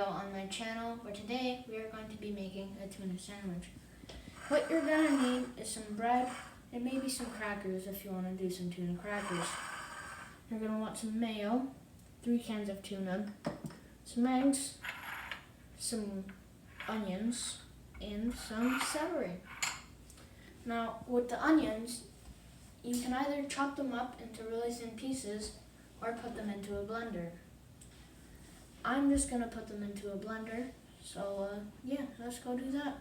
on my channel, where today we are going to be making a tuna sandwich. What you're going to need is some bread and maybe some crackers if you want to do some tuna crackers. You're going to want some mayo, 3 cans of tuna, some eggs, some onions, and some celery. Now with the onions, you can either chop them up into really thin pieces or put them into a blender. I'm just going to put them into a blender, so yeah, let's go do that.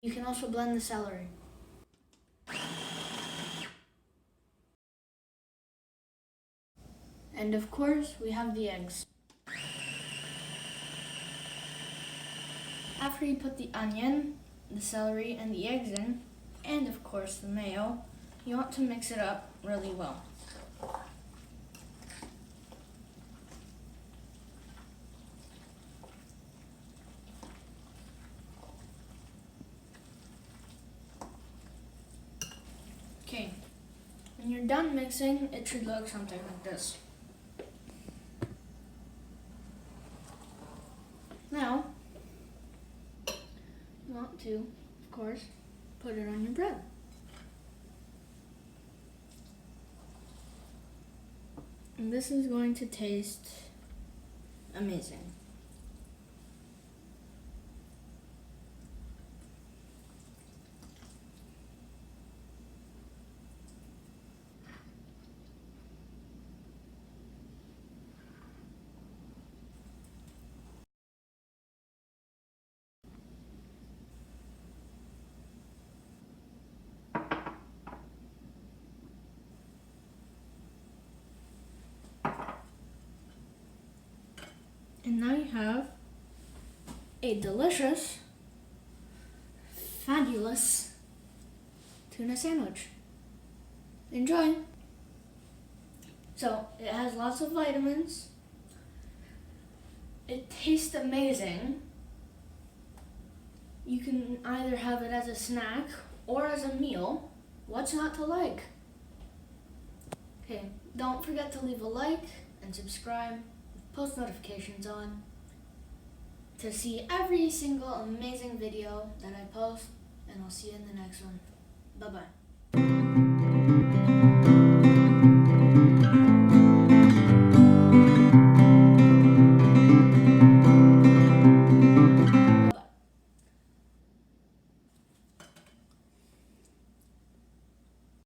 You can also blend the celery. And of course, we have the eggs. After you put the onion, the celery, and the eggs in, and of course the mayo, you want to mix it up really well. Okay, when you're done mixing, it should look something like this. Now, you want to, of course, put it on your bread. And this is going to taste amazing. And now you have a delicious, fabulous tuna sandwich. Enjoy! So, it has lots of vitamins. It tastes amazing. You can either have it as a snack or as a meal. What's not to like? Okay, don't forget to leave a like and subscribe. Post notifications on to see every single amazing video that I post, and I'll see you in the next one. Bye-bye.